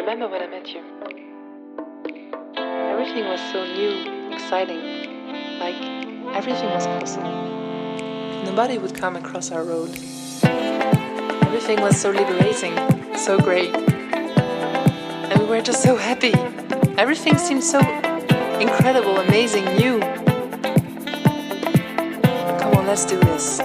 Remember when I met you? Everything was so new, exciting. Like, everything was awesome. Nobody would come across our road. Everything was so liberating, so great. And we were just so happy. Everything seemed so incredible, amazing, new. Come on, let's do this.